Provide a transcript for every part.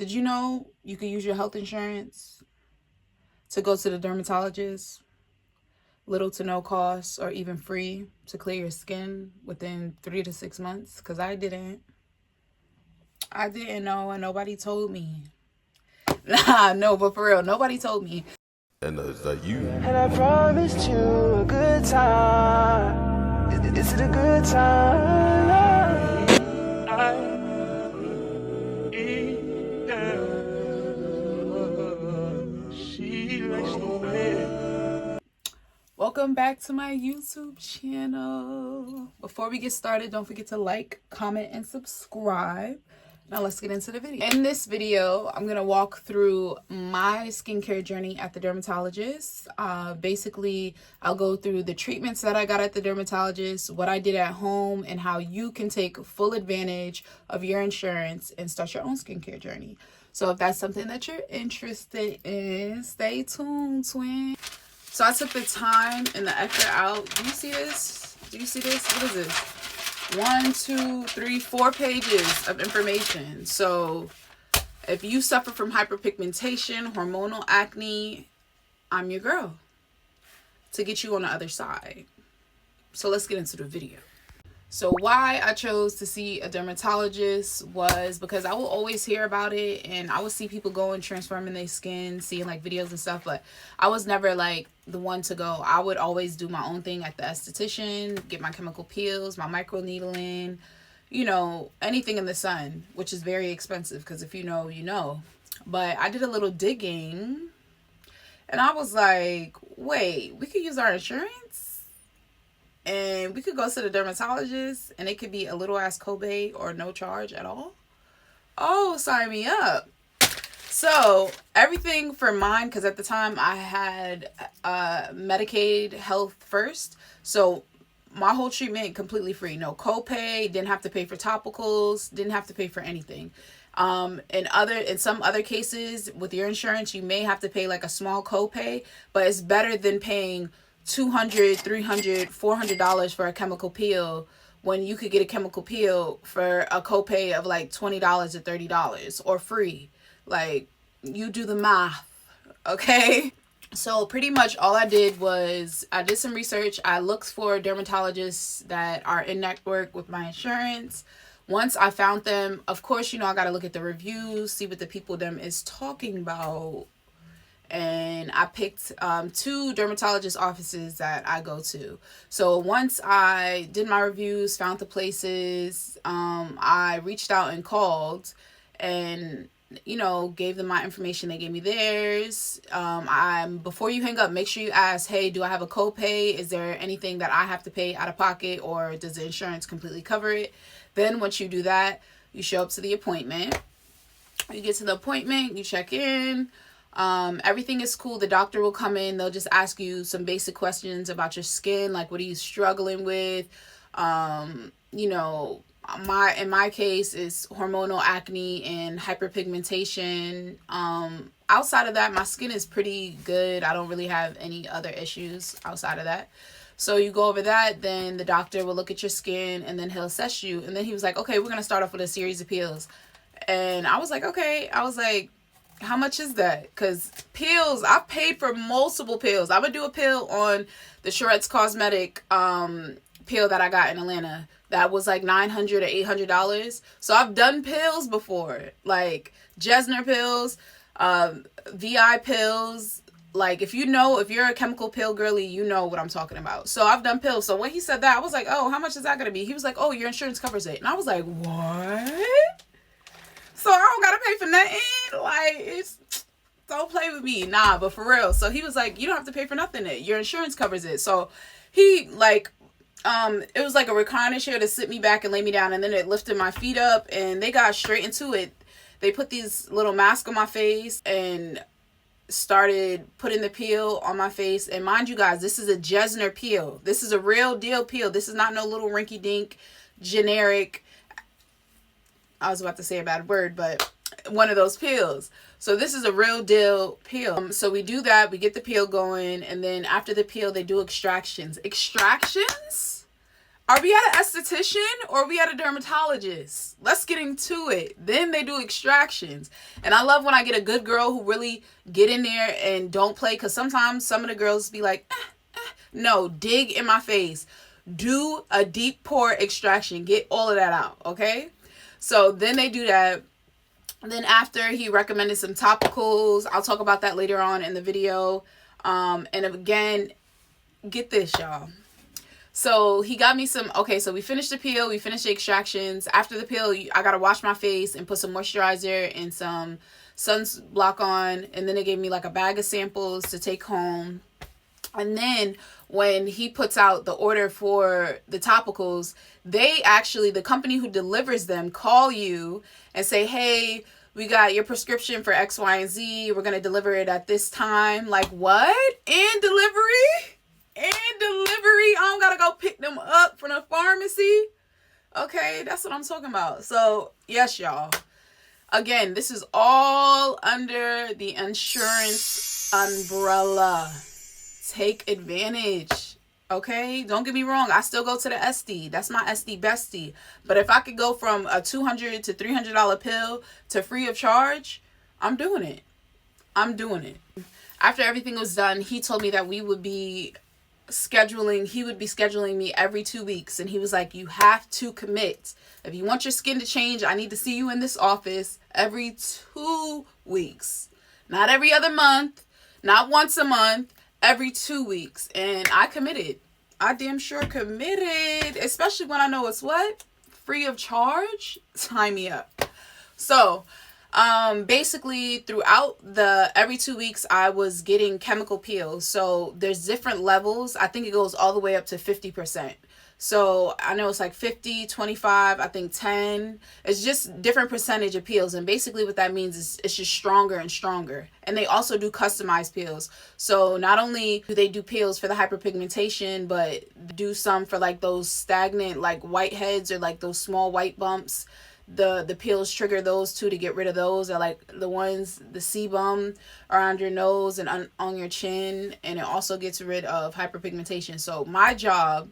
Did you know you could use your health insurance to go to the dermatologist, little to no cost or even free, to clear your skin within 3 to 6 months? Because I didn't know, and nobody told me. Nah, no, but for real, nobody told me. And it's like you. And I promised you a good time. Is it a good time? Welcome back to my YouTube channel. Before we get started, don't forget to like, comment, and subscribe. Now let's get into the video. In this video, I'm gonna walk through my skincare journey at the dermatologist. Basically, I'll go through the treatments that I got at the dermatologist, what I did at home, and how you can take full advantage of your insurance and start your own skincare journey. So if that's something that you're interested in, stay tuned, twin. So I took the time and the effort out. Do you see this? Do you see this? What is this? 1, 2, 3, 4 pages of information. So if you suffer from hyperpigmentation, hormonal acne, I'm your girl to get you on the other side. So let's get into the video. So why I chose to see a dermatologist was because I will always hear about it, and I would see people going transforming their skin, seeing like videos and stuff, but I was never like the one to go. I would always do my own thing at the esthetician, get my chemical peels, my micro needling, you know, anything in the sun, which is very expensive because if you know, you know. But I did a little digging and I was like, wait, we could use our insurance? And we could go to the dermatologist and it could be a little ass copay or no charge at all. Oh, sign me up. So everything for mine, because at the time I had Medicaid Health First. So my whole treatment completely free. No copay, didn't have to pay for topicals, didn't have to pay for anything. In some other cases with your insurance, you may have to pay like a small copay, but it's better than paying $200, $300, $400 for a chemical peel when you could get a chemical peel for a copay of like $20 or $30 or free. Like, you do the math, okay? So pretty much all I did was I did some research. I looked for dermatologists that are in network with my insurance. Once I found them, of course, you know, I got to look at the reviews, see what the people them is talking about. And I picked 2 dermatologist offices that I go to. So once I did my reviews, found the places, I reached out and called and, you know, gave them my information. They gave me theirs. Before you hang up, make sure you ask, hey, do I have a copay? Is there anything that I have to pay out of pocket, or does the insurance completely cover it? Then once you do that, you show up to the appointment. You get to the appointment, you check in. Everything is cool. The doctor will come in. They'll just ask you some basic questions about your skin, like what are you struggling with? You know, in my case is hormonal acne and hyperpigmentation. Outside of that, my skin is pretty good. I don't really have any other issues outside of that. So you go over that, then the doctor will look at your skin and then he'll assess you. And then he was like, okay, we're going to start off with a series of peels. And I was like, okay. I was like, how much is that? Because pills, I've paid for multiple pills. I would do a pill on the Schuretz Cosmetic pill that I got in Atlanta. That was like $900 or $800. So I've done pills before, like Jesner pills, VI pills. Like if you're a chemical pill girly, you know what I'm talking about. So I've done pills. So when he said that, I was like, oh, how much is that going to be? He was like, oh, your insurance covers it. And I was like, what? So I don't gotta pay for nothing. Like, don't play with me. Nah, but for real. So he was like, you don't have to pay for nothing. Your insurance covers it. So he like, it was like a recliner chair to sit me back and lay me down, and then it lifted my feet up, and they got straight into it. They put these little masks on my face and started putting the peel on my face. And mind you guys, this is a Jesner peel. This is a real deal peel. This is not no little rinky dink generic, I was about to say a bad word, but one of those peels. So this is a real deal peel. So we do that. We get the peel going. And then after the peel, they do extractions. Extractions Are we at an esthetician or are we at a dermatologist? Let's get into it. Then they do extractions. And I love when I get a good girl who really get in there and don't play. Because sometimes some of the girls be like, no, dig in my face. Do a deep pore extraction. Get all of that out, okay? So then they do that. Then after, he recommended some topicals. I'll talk about that later on in the video. And again, get this, y'all. So he got me some, okay, so we finished the peel, we finished the extractions. After the peel, I got to wash my face and put some moisturizer and some sunblock on. And then they gave me like a bag of samples to take home. And then when he puts out the order for the topicals, they actually, the company who delivers them, call you and say, hey, we got your prescription for X, Y, and Z. We're going to deliver it at this time. Like, what? And delivery? And delivery? I don't got to go pick them up from the pharmacy? Okay, that's what I'm talking about. So, yes, y'all. Again, this is all under the insurance umbrella. Take advantage. Okay, don't get me wrong. I still go to the SD. That's my SD bestie. But if I could go from a $200 to $300 pill to free of charge, I'm doing it. I'm doing it. After everything was done, he told me that he would be scheduling me every 2 weeks. And he was like, you have to commit. If you want your skin to change, I need to see you in this office every 2 weeks. Not every other month, not once a month. Every 2 weeks. And I committed. I damn sure committed. Especially when I know it's what? Free of charge? Sign me up. So, basically throughout the every 2 weeks I was getting chemical peels. So there's different levels. I think it goes all the way up to 50%. So I know it's like 50, 25, I think 10. It's just different percentage of peels. And basically what that means is it's just stronger and stronger. And they also do customized peels. So not only do they do peels for the hyperpigmentation, but do some for like those stagnant like whiteheads or like those small white bumps. The peels trigger those too to get rid of those. Or like the ones, the sebum around your nose and on your chin. And it also gets rid of hyperpigmentation. So my job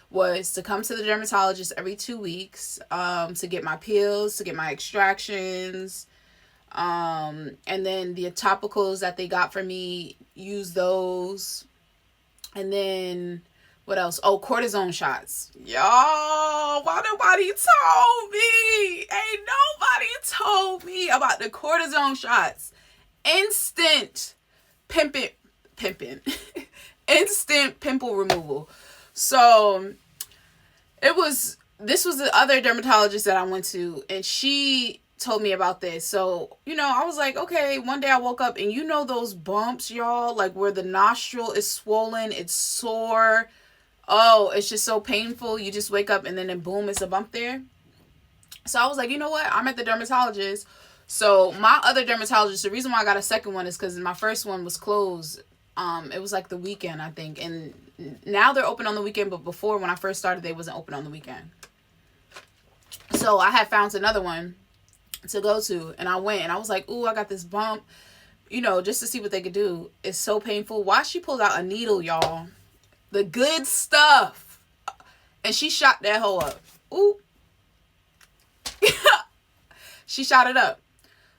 was to come to the dermatologist every 2 weeks to get my peels, to get my extractions, and then the topicals that they got for me, use those. And then what else? Oh, cortisone shots. Y'all, why nobody told me? Ain't nobody told me about the cortisone shots. Instant pimping. Instant pimple removal. So this was the other dermatologist that I went to, and she told me about this. So, I was like, okay, one day I woke up and those bumps, y'all, like where the nostril is swollen, it's sore. Oh, it's just so painful. You just wake up and then boom, it's a bump there. So I was like, you know what? I'm at the dermatologist. So my other dermatologist, the reason why I got a second one is because my first one was closed. It was like the weekend, I think. And now they're open on the weekend, but before when I first started, they wasn't open on the weekend. So I had found another one to go to, and I went and I was like, ooh, I got this bump, just to see what they could do. It's so painful. Why she pulled out a needle, y'all? The good stuff. And she shot that hoe up. Ooh. She shot it up.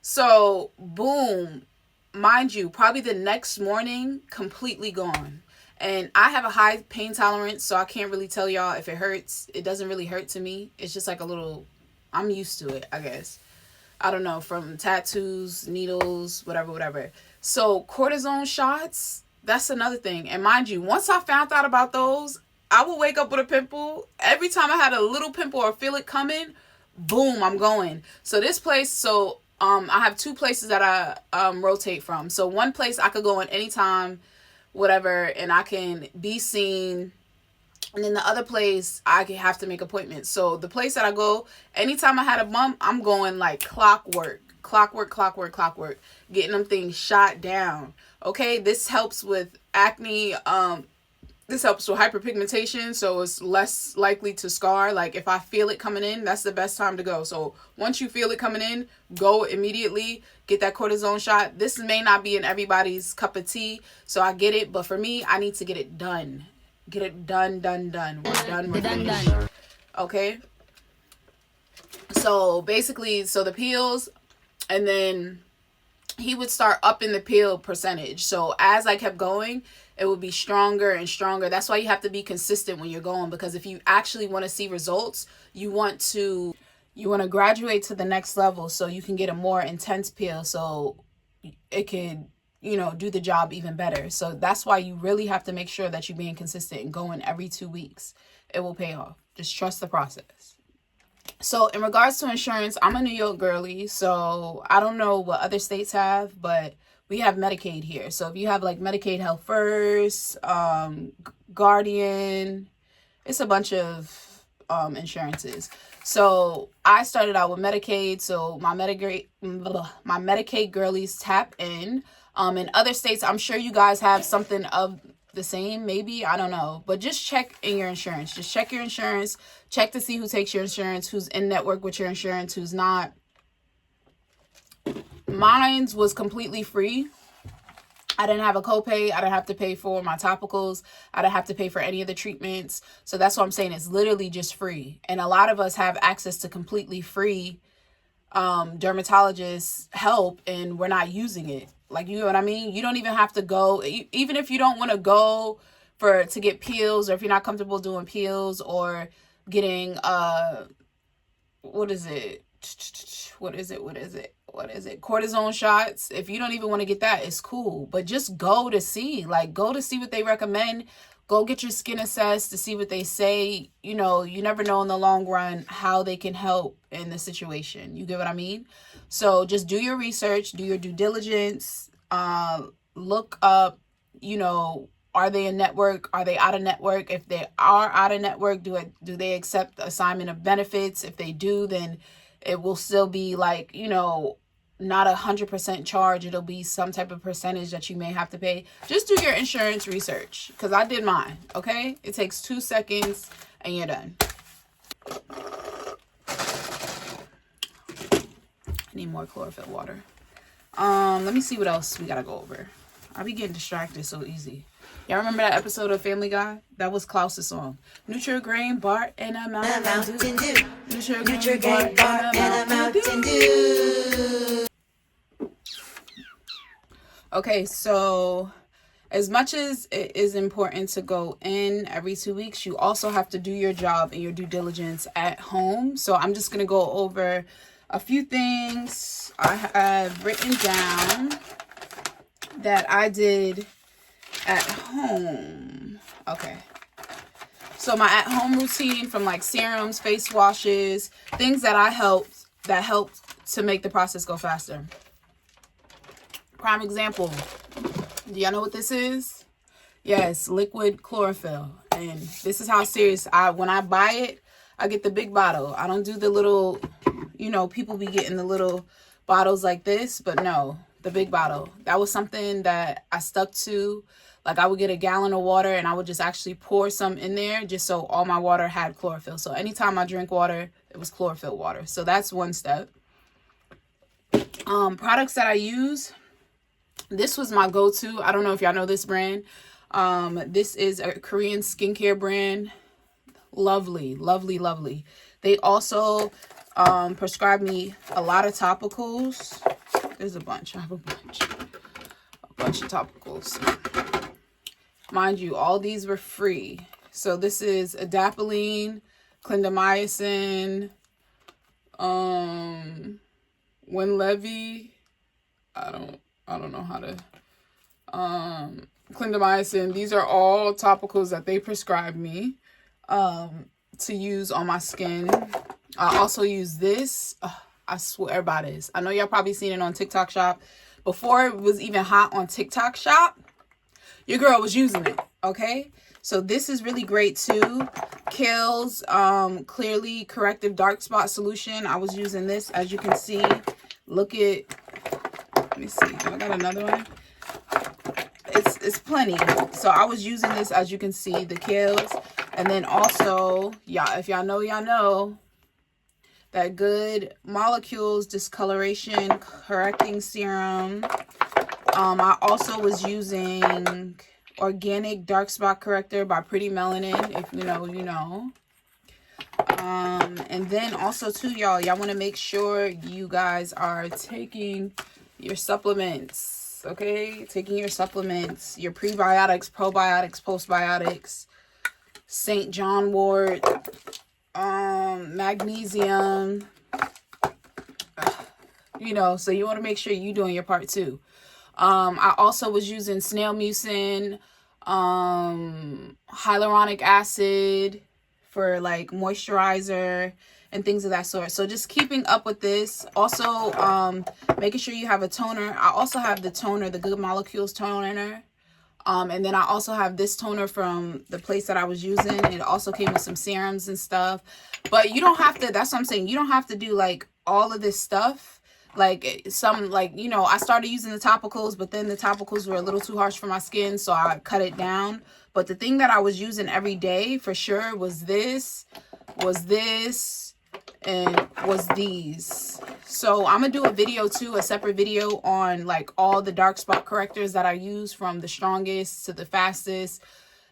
So, boom. Mind you, probably the next morning, completely gone. And I have a high pain tolerance, so I can't really tell y'all if it hurts. It doesn't really hurt to me. It's just like a little, I'm used to it, I guess. I don't know, from tattoos, needles, whatever. So cortisone shots, that's another thing. And mind you, once I found out about those, I would wake up with a pimple. Every time I had a little pimple or feel it coming, boom, I'm going. So this place, I have two places that I rotate from. So one place I could go in anytime, whatever, and I can be seen. And then the other place, I have to make appointments. So the place that I go, anytime I had a bump, I'm going like clockwork, getting them things shot down. Okay, this helps with acne. This helps with hyperpigmentation, so it's less likely to scar. Like if I feel it coming in, that's the best time to go. So once you feel it coming in, go immediately, get that cortisone shot. This may not be in everybody's cup of tea, so I get it. But for me, I need to get it done. Get it done. We're done. We're finished. Okay. So basically, so the peels, and then he would start upping the peel percentage. So as I kept going, it would be stronger and stronger. That's why you have to be consistent when you're going, because if you actually want to see results, you want to graduate to the next level so you can get a more intense peel so it could, do the job even better. So that's why you really have to make sure that you're being consistent and going every 2 weeks. It will pay off. Just trust the process. So in regards to insurance, I'm a New York girly, so I don't know what other states have, but we have Medicaid here. So if you have like Medicaid Health First, Guardian, it's a bunch of insurances. So I started out with Medicaid, so my Medicaid girlies tap in. In other states, I'm sure you guys have something of the same, maybe, I don't know, but just check in your insurance. Just check your insurance, check to see who takes your insurance, who's in network with your insurance, who's not. Mine was completely free. I didn't have a copay. I didn't have to pay for my topicals. I didn't have to pay for any of the treatments. So that's what I'm saying. It's literally just free. And a lot of us have access to completely free dermatologist help, and we're not using it. Like, you know what I mean? You don't even have to go, even if you don't want to go to get peels, or if you're not comfortable doing peels or getting cortisone shots. If you don't even want to get that, it's cool. But just go to see what they recommend. Go get your skin assessed to see what they say. You never know in the long run how they can help in the situation. You get what I mean? So just do your research, do your due diligence, look up, are they in network? Are they out of network? If they are out of network, do they accept assignment of benefits? If they do, then it will still be like, not 100% charge. It'll be some type of percentage that you may have to pay. Just do your insurance research, because I did mine. Okay, it takes 2 seconds and you're done. I need more chlorophyll water. Let me see what else we gotta go over. I be getting distracted so easy. Y'all remember that episode of Family Guy? That was Klaus's song. Nutri-Grain, Bart, and a Mountain Dew. Nutri-Grain, Bart, and a Mountain Dew. Okay, so as much as it is important to go in every 2 weeks, you also have to do your job and your due diligence at home. So I'm just going to go over a few things I have written down that I did at home. Okay. So my at-home routine, from like serums, face washes, things that helped to make the process go faster. Prime example. Do y'all know what this is? Yes, liquid chlorophyll. And this is how serious when I buy it, I get the big bottle. I don't do the little, people be getting the little bottles like this, but no, the big bottle. That was something that I stuck to. Like, I would get a gallon of water and I would just actually pour some in there just so all my water had chlorophyll. So anytime I drink water, it was chlorophyll water. So that's one step. Products that I use. This was my go-to. I don't know if y'all know this brand. This is a Korean skincare brand. Lovely, lovely, lovely. They also prescribed me a lot of topicals. There's a bunch. I have a bunch of topicals. Mind you, all these were free. So this is adapalene, clindamycin, Winlevi. I don't know how to, clindamycin. These are all topicals that they prescribed me, to use on my skin. I also use this. I swear by this. I know y'all probably seen it on TikTok Shop. Before it was even hot on TikTok Shop, your girl was using it, okay? So this is really great too. Kiehl's Clearly Corrective Dark Spot Solution. I was using this, as you can see. Let me see. I got another one. It's plenty. So I was using this, as you can see, the Kiehl's. And then also, if y'all know, that good Molecules Discoloration Correcting Serum. I also was using Organic Dark Spot Corrector by Pretty Melanin. If you know, you know. And then also too, y'all want to make sure you guys are taking your supplements, okay? Taking your supplements, your prebiotics, probiotics, postbiotics, St. John wort, magnesium, you know, so you want to make sure you're doing your part too. I also was using snail mucin, hyaluronic acid for like moisturizer and things of that sort. So just keeping up with this. Also, making sure you have a toner. I also have the toner, the Good Molecules toner. And then I also have this toner from the place that I was using. It also came with some serums and stuff. But you don't have to, that's what I'm saying. You don't have to do like all of this stuff. Like some, like, you know, I started using the topicals, but then the topicals were a little too harsh for my skin, so I cut it down. But the thing that I was using every day for sure was this, and was these. So I'm gonna do a video too, a separate video on like all the dark spot correctors that I use, from the strongest to the fastest,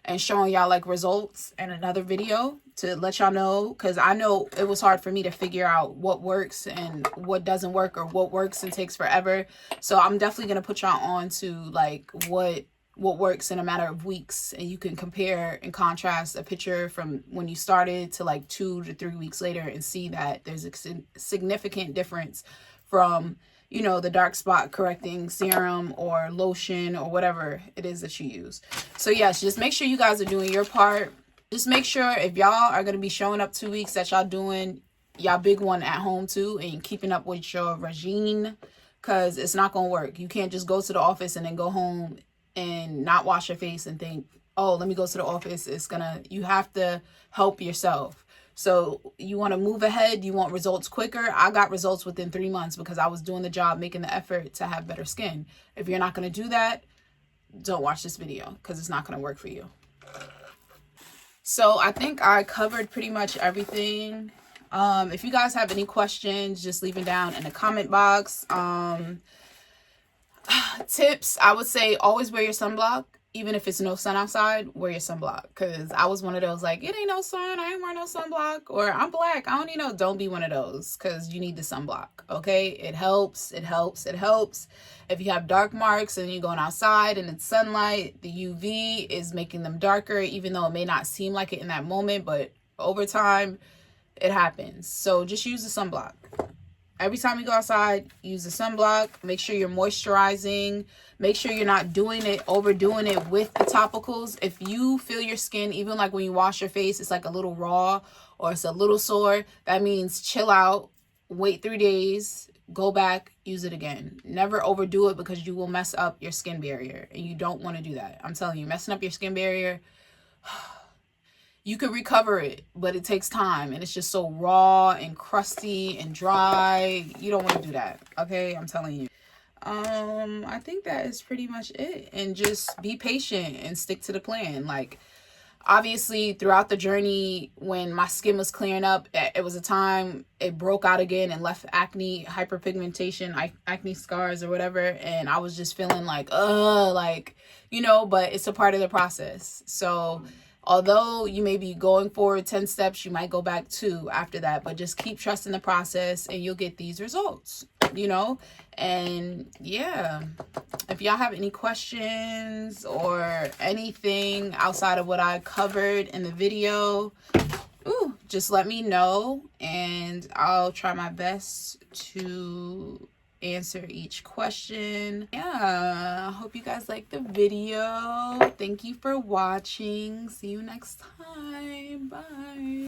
and showing y'all like results in another video to let y'all know, because I know it was hard for me to figure out what works and what doesn't work, or what works and takes forever. So I'm definitely gonna put y'all on to like what works in a matter of weeks, and you can compare and contrast a picture from when you started to like 2 to 3 weeks later and see that there's a significant difference from, you know, the dark spot correcting serum or lotion or whatever it is that you use. So yes, just make sure you guys are doing your part. Just make sure if y'all are going to be showing up 2 weeks that y'all doing y'all big one at home too, and keeping up with your regime, because it's not going to work. You can't just go to the office and then go home and not wash your face and think, oh, let me go to the office. You have to help yourself. So you want to move ahead. You want results quicker. I got results within 3 months because I was doing the job, making the effort to have better skin. If you're not going to do that, don't watch this video, because it's not going to work for you. So I think I covered pretty much everything. If you guys have any questions, just leave them down in the comment box. Tips, I would say always wear your sunblock. Even if it's no sun outside, wear your sunblock. Because I was one of those like, it ain't no sun, I ain't wearing no sunblock. Or I'm black, I don't need no. Don't be one of those, because you need the sunblock, okay? It helps, it helps, it helps. If you have dark marks and you're going outside and it's sunlight, the UV is making them darker, even though it may not seem like it in that moment. But over time, it happens. So just use the sunblock. Every time you go outside, use the sunblock. Make sure you're moisturizing. Make sure you're not overdoing it with the topicals. If you feel your skin, even like when you wash your face, it's like a little raw or it's a little sore, that means chill out, wait 3 days, go back, use it again. Never overdo it, because you will mess up your skin barrier, and you don't want to do that. I'm telling you, messing up your skin barrier, you can recover it, but it takes time, and it's just so raw and crusty and dry. You don't want to do that, okay? I'm telling you. I think that is pretty much it. And just be patient and stick to the plan. Like, obviously, throughout the journey, when my skin was clearing up, it was a time it broke out again and left acne, hyperpigmentation, acne scars or whatever. And I was just feeling like, like, you know, but it's a part of the process. So although you may be going forward 10 steps, you might go back 2 after that, but just keep trusting the process and you'll get these results, you know? And yeah, if y'all have any questions or anything outside of what I covered in the video, just let me know and I'll try my best to answer each question. Yeah, I hope you guys like the video. Thank you for watching. See you next time. Bye.